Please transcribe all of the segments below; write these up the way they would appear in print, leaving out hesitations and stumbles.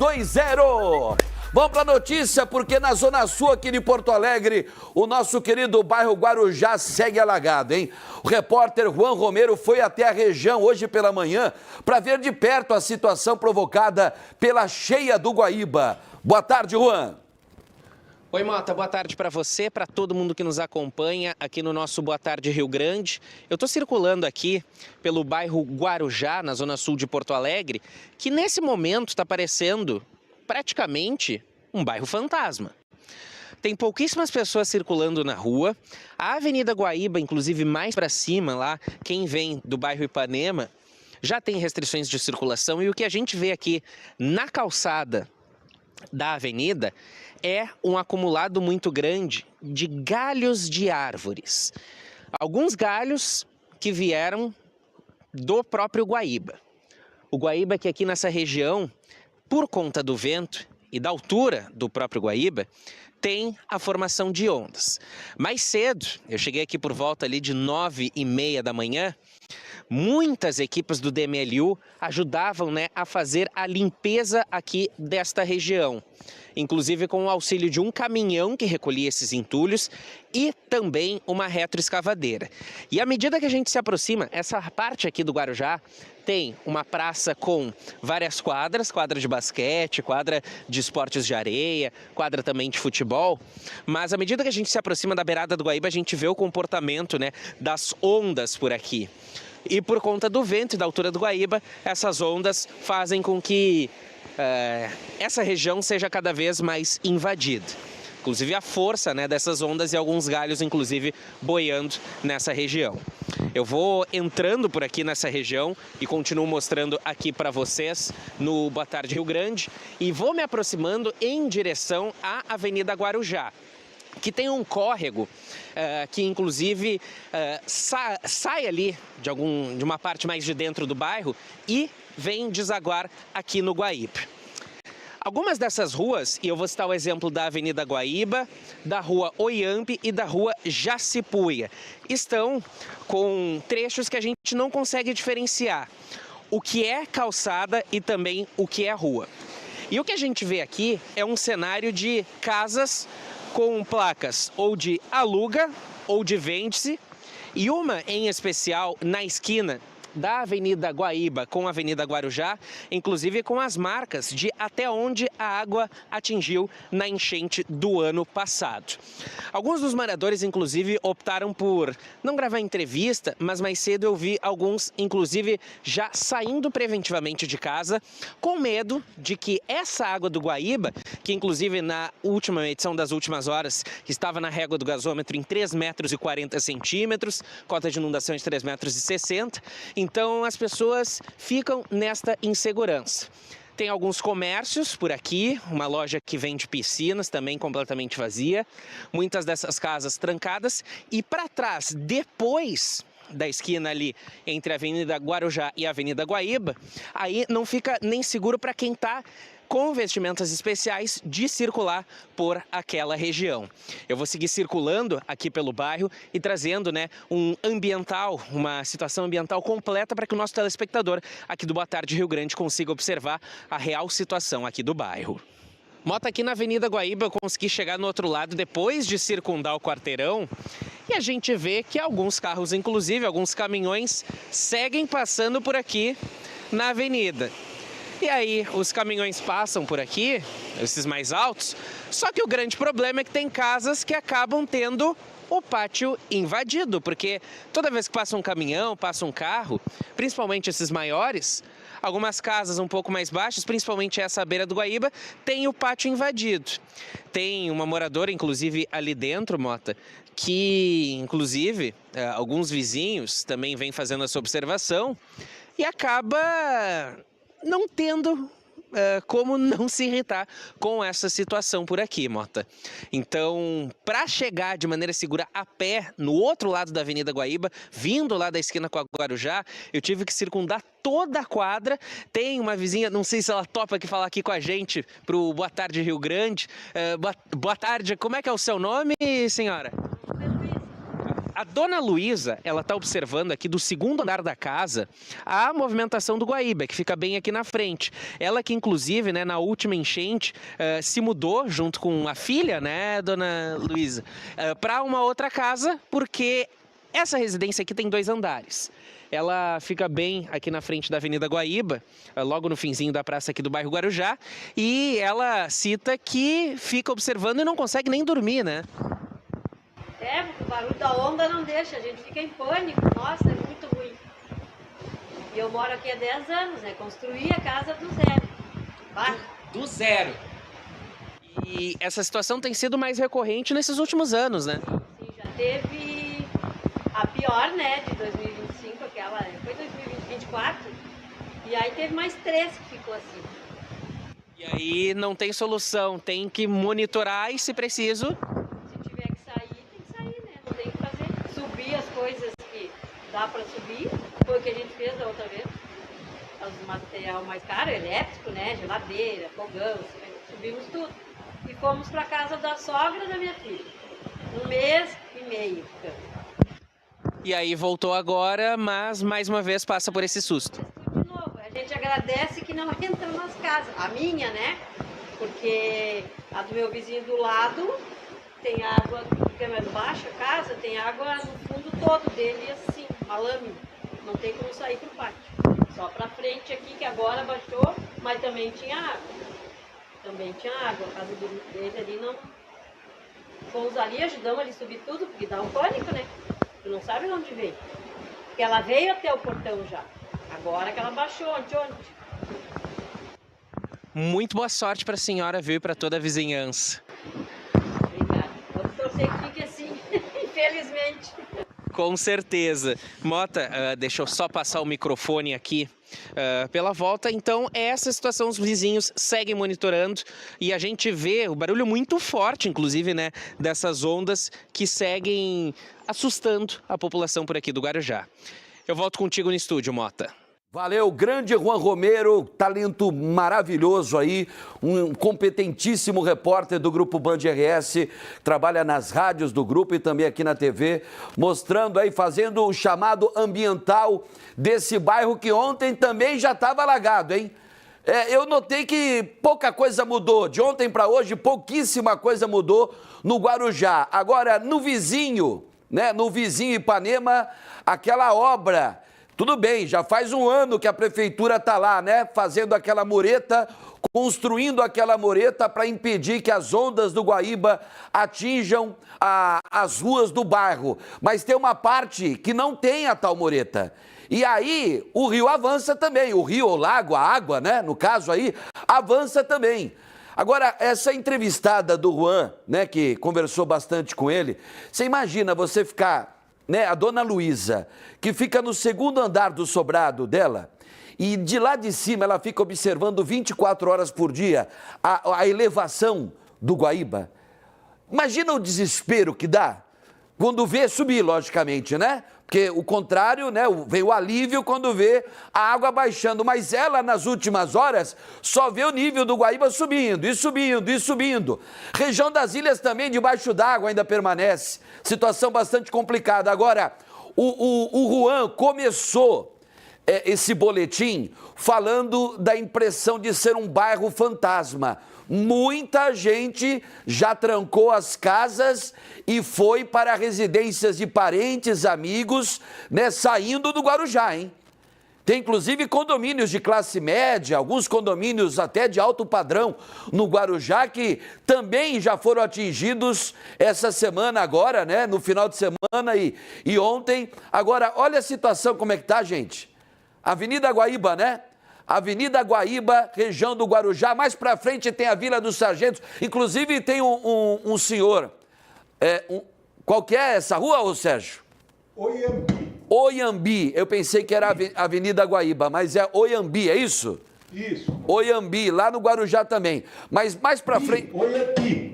320. Vamos para a notícia, porque na Zona Sul aqui de Porto Alegre, o nosso querido bairro Guarujá segue alagado, hein? O repórter Juan Romero foi até a região hoje pela manhã para ver de perto a situação provocada pela cheia do Guaíba. Boa tarde, Juan. Oi, Mota, boa tarde para você, para todo mundo que nos acompanha aqui no nosso Boa Tarde Rio Grande. Eu estou circulando aqui pelo bairro Guarujá, na Zona Sul de Porto Alegre, que nesse momento está parecendo praticamente um bairro fantasma. Tem pouquíssimas pessoas circulando na rua. A Avenida Guaíba, inclusive mais para cima lá, quem vem do bairro Ipanema, já tem restrições de circulação. E o que a gente vê aqui na calçada da avenida é um acumulado muito grande de galhos de árvores. Alguns galhos que vieram do próprio Guaíba. O Guaíba que aqui nessa região, por conta do vento e da altura do próprio Guaíba, tem a formação de ondas. Mais cedo, eu cheguei aqui por volta ali de 9h30 da manhã, muitas equipes do DMLU ajudavam, a fazer a limpeza aqui desta região. Inclusive com o auxílio de um caminhão que recolhia esses entulhos e também uma retroescavadeira. E à medida que a gente se aproxima, essa parte aqui do Guarujá tem uma praça com várias quadras, quadra de basquete, quadra de esportes de areia, quadra também de futebol. Mas à medida que a gente se aproxima da beirada do Guaíba, a gente vê o comportamento, das ondas por aqui. E por conta do vento e da altura do Guaíba, essas ondas fazem com que essa região seja cada vez mais invadida. Inclusive a força dessas ondas e alguns galhos, inclusive, boiando nessa região. Eu vou entrando por aqui nessa região e continuo mostrando aqui para vocês no Boa Tarde Rio Grande e vou me aproximando em direção à Avenida Guarujá, que tem um córrego que inclusive sai ali de uma parte mais de dentro do bairro e vem desaguar aqui no Guaíba. Algumas dessas ruas, e eu vou citar o exemplo da Avenida Guaíba, da Rua Oiampe e da Rua Jacipuia, estão com trechos que a gente não consegue diferenciar o que é calçada e também o que é rua. E o que a gente vê aqui é um cenário de casas com placas ou de aluga ou de vende-se, e uma em especial na esquina da Avenida Guaíba com a Avenida Guarujá, inclusive com as marcas de até onde a água atingiu na enchente do ano passado. Alguns dos moradores, inclusive, optaram por não gravar entrevista, mas mais cedo eu vi alguns, inclusive, já saindo preventivamente de casa, com medo de que essa água do Guaíba, que inclusive na última edição das últimas horas, estava na régua do gasômetro em 3,40 metros, cota de inundação de 3,60 metros, então as pessoas ficam nesta insegurança. Tem alguns comércios por aqui, uma loja que vende piscinas também completamente vazia, muitas dessas casas trancadas e para trás, depois da esquina ali entre a Avenida Guarujá e a Avenida Guaíba, aí não fica nem seguro para quem está com vestimentas especiais de circular por aquela região. Eu vou seguir circulando aqui pelo bairro e trazendo uma situação ambiental completa para que o nosso telespectador aqui do Boa Tarde Rio Grande consiga observar a real situação aqui do bairro. Mota, aqui na Avenida Guaíba eu consegui chegar no outro lado depois de circundar o quarteirão e a gente vê que alguns carros, inclusive alguns caminhões, seguem passando por aqui na avenida. E aí os caminhões passam por aqui, esses mais altos, só que o grande problema é que tem casas que acabam tendo o pátio invadido, porque toda vez que passa um caminhão, passa um carro, principalmente esses maiores, algumas casas um pouco mais baixas, principalmente essa à beira do Guaíba, tem o pátio invadido. Tem uma moradora, inclusive, ali dentro, Mota, que, inclusive, alguns vizinhos também vêm fazendo essa observação e acaba não tendo como não se irritar com essa situação por aqui, Mota. Então, para chegar de maneira segura a pé no outro lado da Avenida Guaíba, vindo lá da esquina com a Guarujá, eu tive que circundar toda a quadra. Tem uma vizinha, não sei se ela topa aqui falar aqui com a gente pro Boa Tarde Rio Grande. Boa tarde, como é que é o seu nome, senhora? A dona Luísa, ela está observando aqui do segundo andar da casa a movimentação do Guaíba, que fica bem aqui na frente. Ela que, inclusive, né, na última enchente, se mudou junto com a filha, né, dona Luísa, para uma outra casa, porque essa residência aqui tem 2 andares. Ela fica bem aqui na frente da Avenida Guaíba, logo no finzinho da praça aqui do bairro Guarujá, e ela cita que fica observando e não consegue nem dormir, né? Porque o barulho da onda não deixa, a gente fica em pânico, nossa, é muito ruim. E eu moro aqui há 10 anos, né? Construí a casa do zero. Do zero. E essa situação tem sido mais recorrente nesses últimos anos, né? Sim, já teve a pior, né, de 2025, aquela foi 2024, e aí teve mais 3 que ficou assim. E aí não tem solução, tem que monitorar e, se preciso... Se tiver que sair, tem que sair, né? Não tem o que fazer. Subir as coisas que dá para subir, foi o que a gente fez da outra vez. Os material mais caro, elétrico, né? Geladeira, fogão, subimos tudo. E fomos para casa da sogra da minha filha. 1 mês e meio ficamos. E aí voltou agora, mas mais uma vez passa por esse susto. De novo, a gente agradece que não entra nas casas. A minha, né? Porque a do meu vizinho do lado tem água, porque é mais baixa a casa, tem água no fundo todo dele, assim, uma lâmina. Não tem como sair pro pátio. Só pra frente aqui, que agora baixou, mas também tinha água. Também tinha água. A casa dele ali não... Fomos ali, ajudamos ele a subir tudo, porque dá um pânico, né? Tu não sabe de onde veio. Porque ela veio até o portão já. Agora que ela baixou, onde? Muito boa sorte para a senhora, viu, e para toda a vizinhança. Obrigada. Vamos torcer que fique assim, infelizmente. Com certeza. Mota, deixa eu só passar o microfone aqui pela volta. Então, essa situação os vizinhos seguem monitorando e a gente vê o barulho muito forte, inclusive, né, dessas ondas que seguem assustando a população por aqui do Guarujá. Eu volto contigo no estúdio, Mota. Valeu, grande Juan Romero, talento maravilhoso aí, um competentíssimo repórter do Grupo Band RS, trabalha nas rádios do grupo e também aqui na TV, mostrando aí, fazendo o chamado ambiental desse bairro que ontem também já estava alagado, hein? Eu notei que pouca coisa mudou, de ontem para hoje pouquíssima coisa mudou no Guarujá. Agora, no vizinho, né, no vizinho Ipanema, aquela obra... Tudo bem, já faz 1 ano que a prefeitura está lá, né, fazendo aquela mureta, construindo aquela mureta para impedir que as ondas do Guaíba atinjam as ruas do bairro. Mas tem uma parte que não tem a tal mureta. E aí o rio avança também, o rio, o lago, a água, né, no caso aí, avança também. Agora, essa entrevistada do Juan, né, que conversou bastante com ele, você imagina você ficar... Né, a dona Luísa, que fica no 2º andar do sobrado dela, e de lá de cima ela fica observando 24 horas por dia a elevação do Guaíba. Imagina o desespero que dá quando vê subir, logicamente, né? Porque o contrário, né? Vem o alívio quando vê a água baixando. Mas ela, nas últimas horas, só vê o nível do Guaíba subindo, e subindo, e subindo. Região das Ilhas também, debaixo d'água, ainda permanece. Situação bastante complicada. Agora, o Juan começou esse boletim falando da impressão de ser um bairro fantasma. Muita gente já trancou as casas e foi para residências de parentes, amigos, né, saindo do Guarujá, hein? Tem inclusive condomínios de classe média, alguns condomínios até de alto padrão no Guarujá que também já foram atingidos essa semana agora, né, no final de semana e ontem. Agora, olha a situação como é que tá, gente. Avenida Guaíba, né? Avenida Guaíba, região do Guarujá, mais pra frente tem a Vila dos Sargentos, inclusive tem um senhor, qual que é essa rua, ô Sérgio? Oiambi, eu pensei que era a Avenida Guaíba, mas é Oiambi, é isso? Isso. Oiambi, lá no Guarujá também, mas mais pra frente...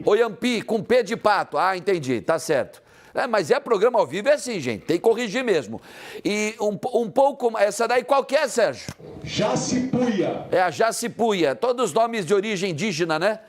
Oiampi, com P de pato, entendi, tá certo. Mas programa ao vivo, é assim, gente, tem que corrigir mesmo. E um pouco, essa daí qual que é, Sérgio? Jacipuia. É a Jacipuia, todos os nomes de origem indígena, né?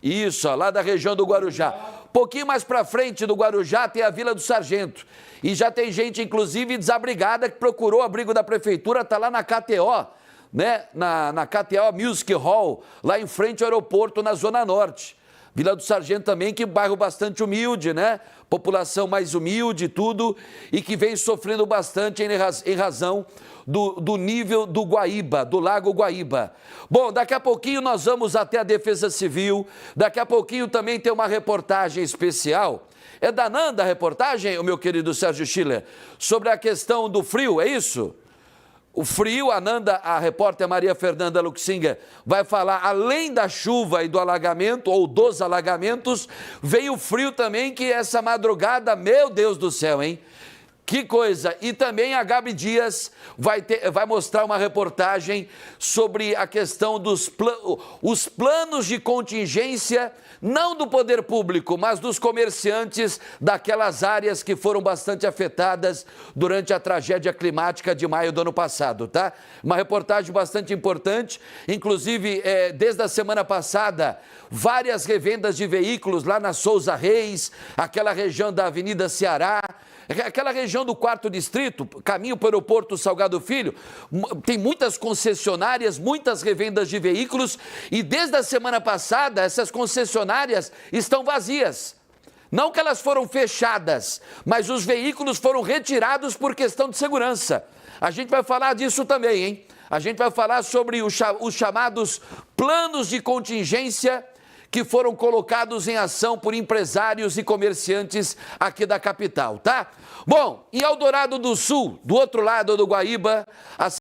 Isso, ó, lá da região do Guarujá. Pouquinho mais para frente do Guarujá tem a Vila do Sargento. E já tem gente, inclusive, desabrigada que procurou abrigo da prefeitura, tá lá na KTO, né? Na KTO Music Hall, lá em frente ao aeroporto, na Zona Norte. Vila do Sargento também, que é um bairro bastante humilde, né? População mais humilde e tudo, e que vem sofrendo bastante em razão do nível do Guaíba, do Lago Guaíba. Bom, daqui a pouquinho nós vamos até a Defesa Civil, daqui a pouquinho também tem uma reportagem especial. É da Nanda a reportagem, o meu querido Sérgio Schiller, sobre a questão do frio, é isso? O frio, a Nanda, a repórter Maria Fernanda Luxinger, vai falar, além da chuva e do alagamento, ou dos alagamentos, veio o frio também, que essa madrugada, meu Deus do céu, hein? Que coisa! E também a Gabi Dias vai mostrar uma reportagem sobre a questão dos os planos de contingência, não do poder público, mas dos comerciantes daquelas áreas que foram bastante afetadas durante a tragédia climática de maio do ano passado, tá? Uma reportagem bastante importante, inclusive, desde a semana passada, várias revendas de veículos lá na Souza Reis, aquela região da Avenida Ceará, aquela região do 4º Distrito, caminho para o aeroporto Salgado Filho, tem muitas concessionárias, muitas revendas de veículos e desde a semana passada essas concessionárias estão vazias. Não que elas foram fechadas, mas os veículos foram retirados por questão de segurança. A gente vai falar disso também, hein? A gente vai falar sobre os chamados planos de contingência que foram colocados em ação por empresários e comerciantes aqui da capital, tá? Bom, em Eldorado do Sul, do outro lado do Guaíba,